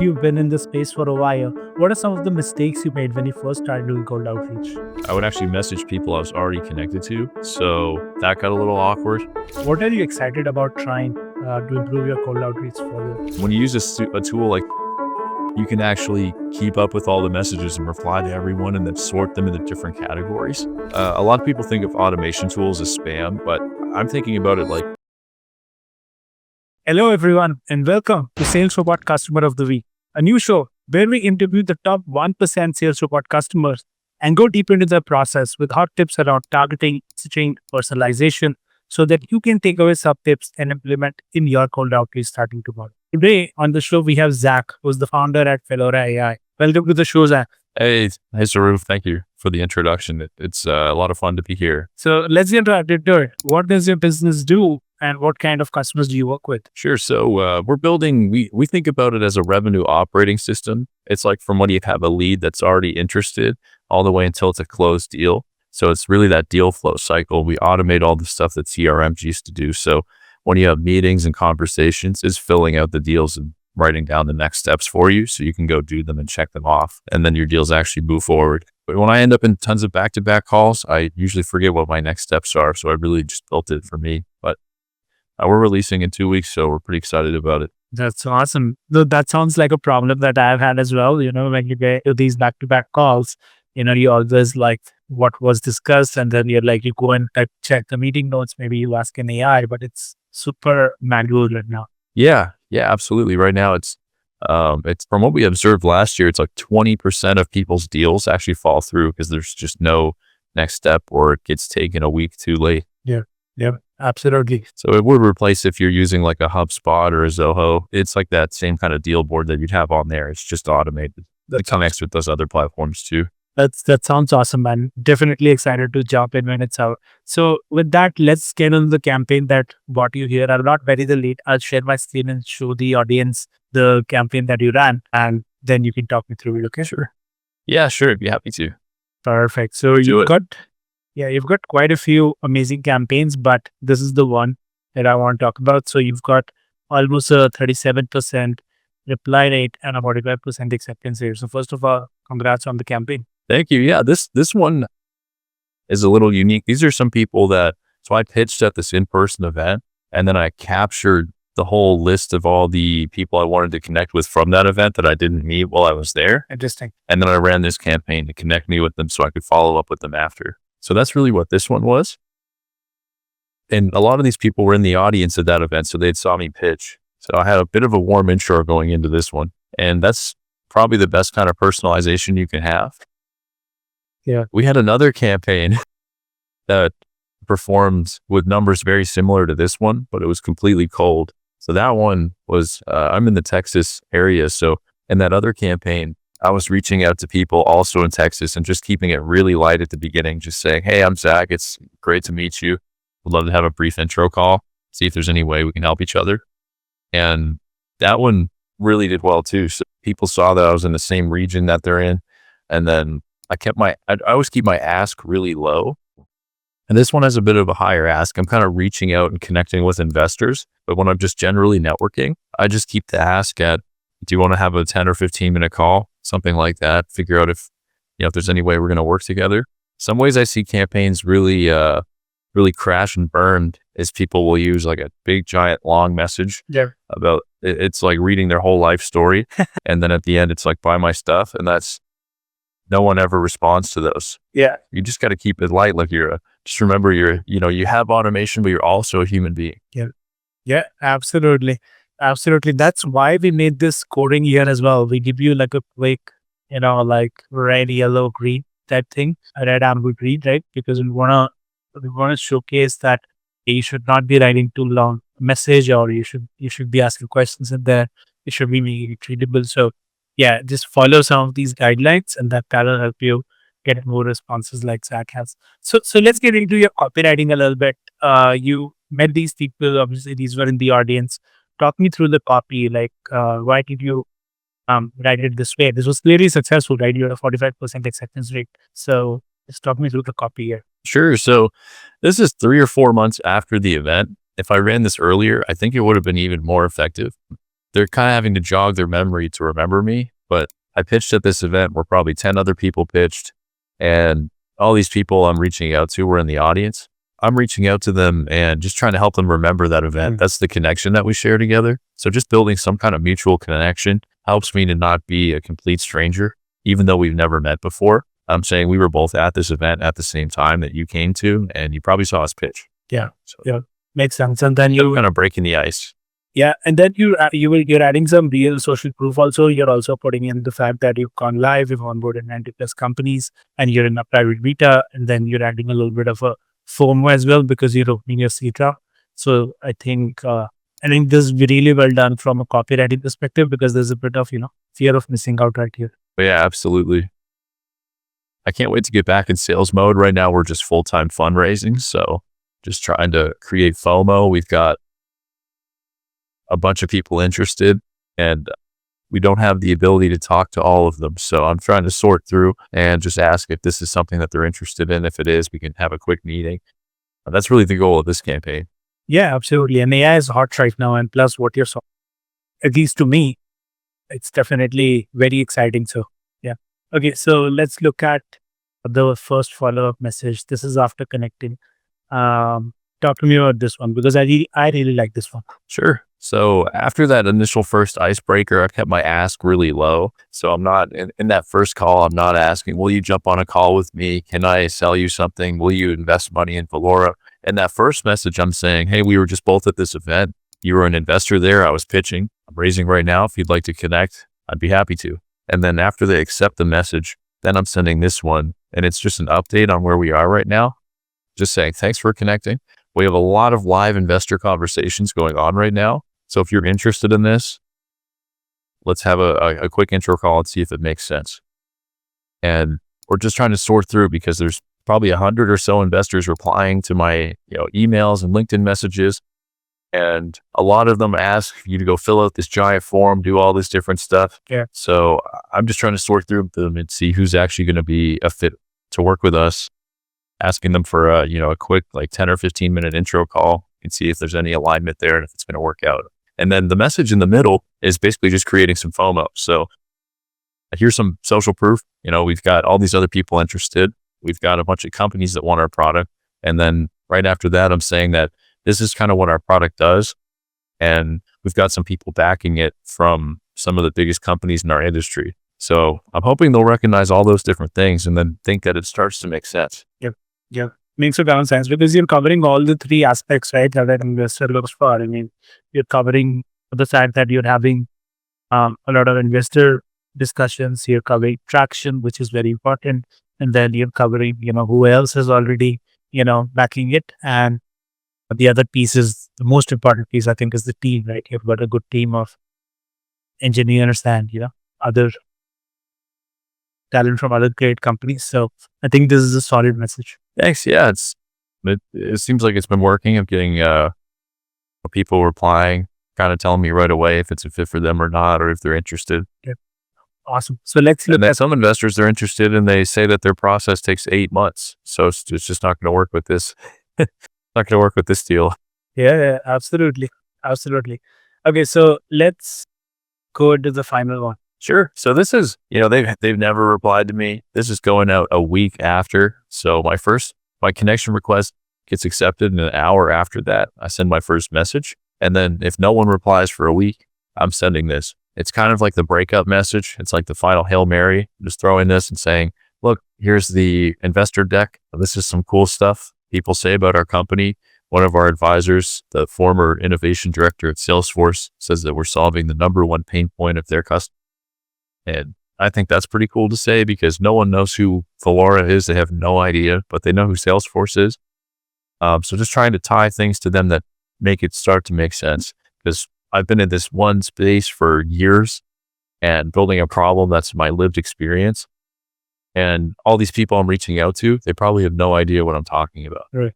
You've been in this space for a while. What are some of the mistakes you made when you first started doing cold outreach? I would actually message people I was already connected to. So that got a little awkward. What are you excited about trying to improve your cold outreach further? When you use a tool like you can actually keep up with all the messages and reply to everyone and then sort them into different categories. A lot of people think of automation tools as spam, but I'm thinking about it like, Hello, everyone, and welcome to SalesRobot Customer of the Week, a new show where we interview the top 1% SalesRobot customers and go deep into the process with hot tips around targeting, messaging, personalization, so that you can take away sub tips and implement in your cold outreach starting tomorrow. Today on the show, we have Zack, who's the founder at Fedora AI. Welcome to the show, Zack. hey Saruf, thank you for the introduction. It's a lot of fun to be here. So let's get right into it. What does your business do, and what kind of customers do you work with? Sure. So we're building, we think about it as a revenue operating system. It's like from when you have a lead that's already interested all the way until it's a closed deal. So it's really that deal flow cycle. We automate all the stuff that CRMs used to do. So when you have meetings and conversations, it's filling out the deals and writing down the next steps for you so you can go do them and check them off. And then your deals actually move forward. But when I end up in tons of back-to-back calls, I usually forget what my next steps are. So I really just built it for me. But we're releasing in 2 weeks, so we're pretty excited about it. That's awesome. That sounds like a problem that I've had as well. When you get to these back-to-back calls, you always like what was discussed, and then you go and check the meeting notes. Maybe you ask an AI, but it's super manual right now. Yeah, absolutely. Right now, it's from what we observed last year, it's like 20% of people's deals actually fall through because there's just no next step or it gets taken a week too late. Yeah, absolutely. So it would replace if you're using like a HubSpot or a Zoho. It's like that same kind of deal board that you'd have on there. It's just automated. It connects with those other platforms too. That sounds awesome, man. Definitely excited to jump in when it's out. So with that, let's get on the campaign that brought you here. I'll not bury the lead. I'll share my screen and show the audience the campaign that you ran, and then you can talk me through it. Okay? Sure. Yeah, sure. I'd be happy to. Perfect. So you've got quite a few amazing campaigns, but this is the one that I want to talk about. So you've got almost a 37% reply rate and a 45% acceptance rate. So first of all, congrats on the campaign. Thank you. Yeah, this one is a little unique. These are some people so I pitched at this in-person event and then I captured the whole list of all the people I wanted to connect with from that event that I didn't meet while I was there. Interesting. And then I ran this campaign to connect me with them so I could follow up with them after. So that's really what this one was. And a lot of these people were in the audience at that event, so they'd saw me pitch. So I had a bit of a warm intro going into this one. And that's probably the best kind of personalization you can have. Yeah. We had another campaign that performed with numbers very similar to this one, but it was completely cold. So that one was, I'm in the Texas area. So in that other campaign, I was reaching out to people also in Texas and just keeping it really light at the beginning, just saying, hey, I'm Zack. It's great to meet you. Would love to have a brief intro call, see if there's any way we can help each other. And that one really did well too. So people saw that I was in the same region that they're in. And then I always keep my ask really low. And this one has a bit of a higher ask. I'm kind of reaching out and connecting with investors. But when I'm just generally networking, I just keep the ask at, do you want to have a 10 or 15 minute call? Something like that. Figure out if there's any way we're going to work together. Some ways I see campaigns really crash and burn is people will use like a big, giant, long message about it's like reading their whole life story. And then at the end, it's like, buy my stuff. And no one ever responds to those. Yeah. You just got to keep it light. Like just remember you have automation, but you're also a human being. Yeah, absolutely. Absolutely. That's why we made this coding here as well. We give you like a quick, like red, yellow, green type thing, a red, amber, green, right? Because we want to showcase that you should not be writing too long message, or you should be asking questions in there. You should be making it readable. So yeah, just follow some of these guidelines and that will help you get more responses like Zack has. So let's get into your copywriting a little bit. You met these people, obviously these were in the audience. Talk me through the copy, like why did you write it this way? This was clearly successful, right? You had a 45% acceptance rate. So just talk me through the copy here. Sure. So this is 3 or 4 months after the event. If I ran this earlier, I think it would have been even more effective. they're kind of having to jog their memory to remember me. But I pitched at this event where probably 10 other people pitched, and all these people I'm reaching out to were in the audience. I'm reaching out to them and just trying to help them remember that event. That's the connection that we share together. So just building some kind of mutual connection helps me to not be a complete stranger, even though we've never met before. I'm saying we were both at this event at the same time that you came to, and you probably saw us pitch. Yeah. So Yeah. Makes sense. And then you, kind of breaking the ice. yeah, and then you're adding some real social proof also. You're also putting in the fact that you've gone live, you've onboarded 90 plus companies, and you're in a private beta, and then you're adding a little bit of a FOMO as well because you're opening your CETA. So I think this is really well done from a copywriting perspective because there's a bit of fear of missing out right here. But yeah, absolutely. I can't wait to get back in sales mode. Right now, we're just full-time fundraising. So just trying to create FOMO. We've got a bunch of people interested, and we don't have the ability to talk to all of them. So I'm trying to sort through and just ask if this is something that they're interested in. If it is, we can have a quick meeting. That's really the goal of this campaign. Yeah, absolutely. And AI is hot right now. And plus what you're solving, at least to me, it's definitely very exciting. So yeah. Okay. So let's look at the first follow-up message. This is after connecting. Talk to me about this one because I really like this one. Sure. So after that initial first icebreaker, I kept my ask really low. So I'm not in that first call, I'm not asking, will you jump on a call with me? Can I sell you something? Will you invest money in Valora? In that first message, I'm saying, hey, we were just both at this event. You were an investor there. I was pitching. I'm raising right now. If you'd like to connect, I'd be happy to. And then after they accept the message, then I'm sending this one. And it's just an update on where we are right now. Just saying, thanks for connecting. We have a lot of live investor conversations going on right now. So if you're interested in this, let's have a quick intro call and see if it makes sense. And we're just trying to sort through because there's probably 100 or so investors replying to my emails and LinkedIn messages. And a lot of them ask you to go fill out this giant form, do all this different stuff. Yeah. So I'm just trying to sort through them and see who's actually going to be a fit to work with us. Asking them for a quick 10 or 15 minute intro call and see if there's any alignment there and if it's going to work out. And then the message in the middle is basically just creating some FOMO. So here's some social proof. We've got all these other people interested. We've got a bunch of companies that want our product. And then right after that, I'm saying that this is kind of what our product does. And we've got some people backing it from some of the biggest companies in our industry. So I'm hoping they'll recognize all those different things and then think that it starts to make sense. Yeah. Makes a ton of sense because you're covering all the three aspects, right? That an investor looks for. I mean, you're covering the fact that you're having a lot of investor discussions. You're covering traction, which is very important. And then you're covering, who else is already, backing it. And the other piece is the most important piece, I think, is the team, right? You've got a good team of engineers and, other talent from other great companies. So I think this is a solid message. Thanks. Yeah, it seems like it's been working. I'm getting people replying, kind of telling me right away if it's a fit for them or not, or if they're interested. Yeah. Awesome. So let's look at some investors, they're interested and they say that their process takes 8 months. So it's just not going to work with this. Not going to work with this deal. Yeah, absolutely. Absolutely. Okay. So let's go to the final one. Sure. So this is, they've never replied to me. This is going out a week after. So my connection request gets accepted, and an hour after that, I send my first message. And then if no one replies for a week, I'm sending this. It's kind of like the breakup message. It's like the final Hail Mary. I'm just throwing this and saying, look, here's the investor deck. This is some cool stuff people say about our company. One of our advisors, the former innovation director at Salesforce, says that we're solving the number one pain point of their customers. And I think that's pretty cool to say because no one knows who Valora is. They have no idea, but they know who Salesforce is. So just trying to tie things to them that make it start to make sense, because I've been in this one space for years and building a problem that's my lived experience. And all these people I'm reaching out to, they probably have no idea what I'm talking about. Right.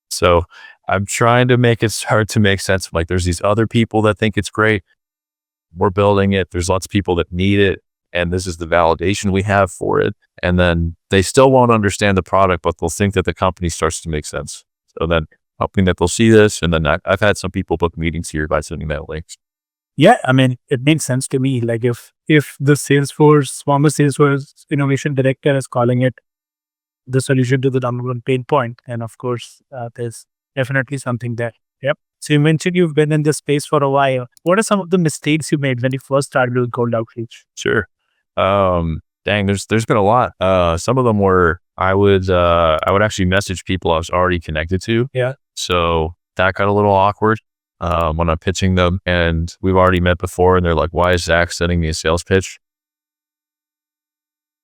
So I'm trying to make it start to make sense. Like there's these other people that think it's great. We're building it. There's lots of people that need it. And this is the validation we have for it. And then they still won't understand the product, but they'll think that the company starts to make sense. So then hoping that they'll see this. And then I've had some people book meetings here by sending that link. Yeah, I mean, it makes sense to me. Like if the Salesforce, former Salesforce innovation director is calling it the solution to the number one pain point, and of course, there's definitely something there. Yep. So you mentioned you've been in this space for a while. What are some of the mistakes you made when you first started doing cold outreach? Sure. Dang, there's been a lot. Some of them were I would actually message people I was already connected to. Yeah. So that got a little awkward when I'm pitching them, and we've already met before, and they're like, "Why is Zach sending me a sales pitch?"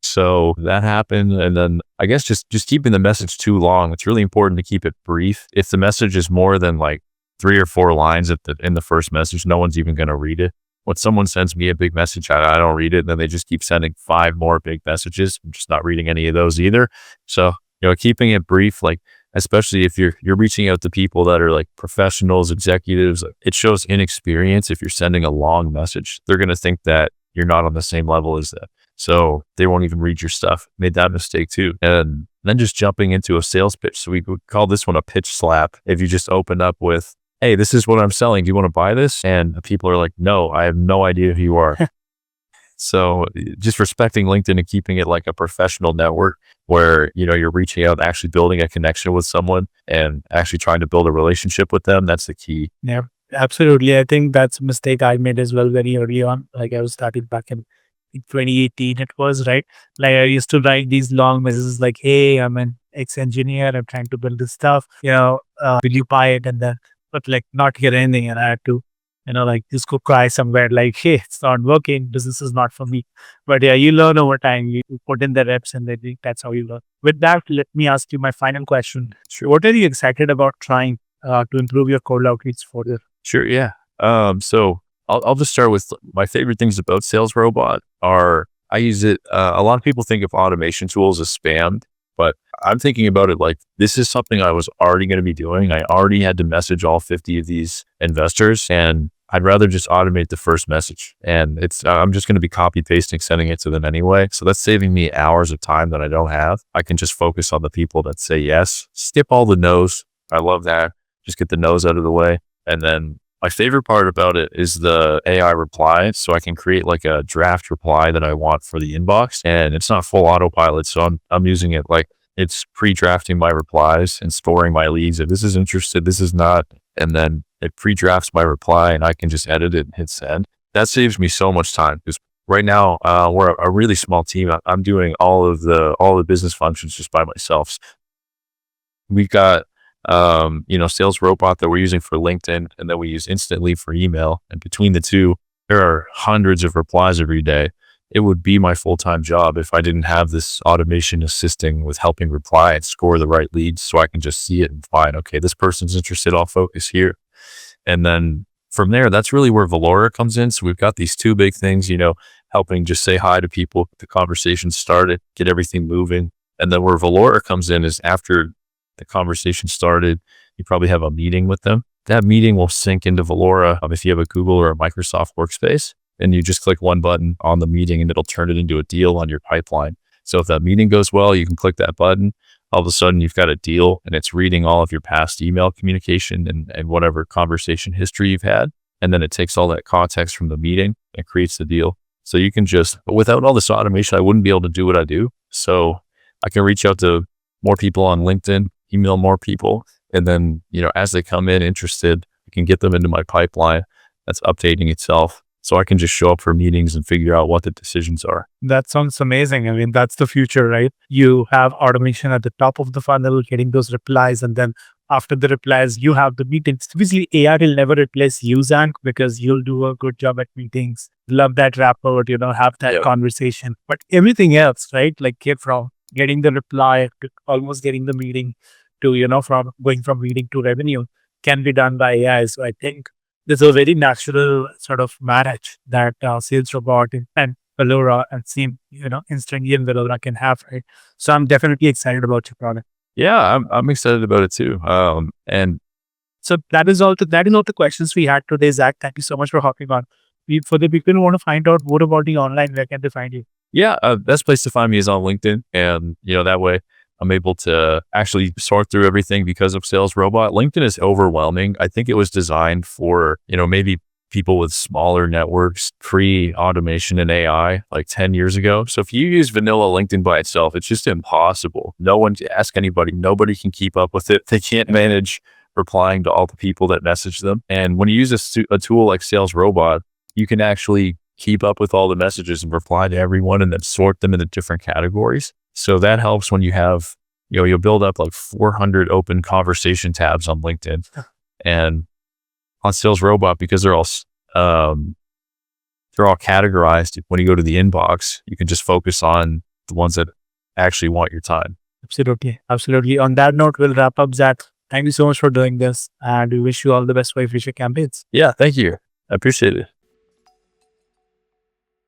So that happened, and then I guess just keeping the message too long. It's really important to keep it brief. If the message is more than like 3 or 4 lines in the first message, no one's even going to read it. When someone sends me a big message, I don't read it, and then they just keep sending 5 more big messages. I'm just not reading any of those either. So keeping it brief, like especially if you're reaching out to people that are like professionals, executives, it shows inexperience. If you're sending a long message, they're going to think that you're not on the same level as them. So they won't even read your stuff. Made that mistake too. And then just jumping into a sales pitch. So we would call this one a pitch slap. If you just open up with, "Hey, this is what I'm selling. Do you want to buy this?" And people are like, "No, I have no idea who you are." So just respecting LinkedIn and keeping it like a professional network where, you're reaching out, actually building a connection with someone and actually trying to build a relationship with them. That's the key. Yeah, absolutely. I think that's a mistake I made as well very early on. Like I was starting back in 2018, it was right. Like I used to write these long messages like, "Hey, I'm an ex-engineer. I'm trying to build this stuff. Will you buy it?" And then, but like not hear anything. And I had to, like just go cry somewhere like, "Hey, it's not working. Business is not for me." But yeah, you learn over time. You put in the reps and then that's how you learn. With that, let me ask you my final question. Sure. What are you excited about trying to improve your cold outreach further? Sure. Yeah. So I'll just start with my favorite things about SalesRobot are I use it. A lot of people think of automation tools as spam, but I'm thinking about it like this is something I was already going to be doing. I already had to message all 50 of these investors, and I'd rather just automate the first message. And I'm just going to be copy pasting, sending it to them anyway. So that's saving me hours of time that I don't have. I can just focus on the people that say yes, skip all the no's. I love that. Just get the no's out of the way. And then my favorite part about it is the AI reply. So I can create like a draft reply that I want for the inbox, and it's not full autopilot. So I'm using it like it's pre-drafting my replies and storing my leads. If this is interested, this is not. And then it pre-drafts my reply and I can just edit it and hit send. That saves me so much time because right now we're a really small team. I'm doing all the business functions just by myself. We've got SalesRobot that we're using for LinkedIn, and then we use Instantly for email. And between the two, there are hundreds of replies every day. It would be my full-time job if I didn't have this automation assisting with helping reply and score the right leads so I can just see it and find, okay, this person's interested, I'll focus here. And then from there, that's really where Valora comes in. So we've got these two big things, helping just say hi to people, get the conversation started, get everything moving. And then where Valora comes in is after the conversation started, you probably have a meeting with them. That meeting will sync into Valora if you have a Google or a Microsoft workspace, and you just click one button on the meeting and it'll turn it into a deal on your pipeline. So if that meeting goes well, you can click that button. All of a sudden you've got a deal and it's reading all of your past email communication and whatever conversation history you've had. And then it takes all that context from the meeting and creates the deal. So you can but without all this automation, I wouldn't be able to do what I do. So I can reach out to more people on LinkedIn, email more people. And then, as they come in interested, I can get them into my pipeline that's updating itself. So I can just show up for meetings and figure out what the decisions are. That sounds amazing. I mean, that's the future, right? You have automation at the top of the funnel, getting those replies. And then after the replies, you have the meetings. Obviously, AI will never replace you, Zack, because you'll do a good job at meetings. Love that rapport, have that conversation. But everything else, right? Like from getting the reply to almost getting the meeting to, from going from meeting to revenue can be done by AI. So I think there's a very natural sort of marriage that SalesRobot and Valora and Instantly and Valora can have, right? So I'm definitely excited about your product. Yeah, I'm excited about it too. And so that is all the questions we had today, Zack. Thank you so much for hopping on. For the people who want to find out more about you online, where can they find you? Yeah, best place to find me is on LinkedIn, and that way I'm able to actually sort through everything because of SalesRobot. LinkedIn is overwhelming. I think it was designed for maybe people with smaller networks, pre-automation and AI, like 10 years ago. So if you use vanilla LinkedIn by itself, it's just impossible. No one can ask anybody. Nobody can keep up with it. They can't manage replying to all the people that message them. And when you use a tool like SalesRobot, you can actually keep up with all the messages and reply to everyone and then sort them into different categories. So that helps when you have, you'll build up like 400 open conversation tabs on LinkedIn. And on SalesRobot, because they're all categorized. When you go to the inbox, you can just focus on the ones that actually want your time. Absolutely. Absolutely. On that note, we'll wrap up, Zach. Thank you so much for doing this, and we wish you all the best for your future campaigns. Yeah, thank you. I appreciate it.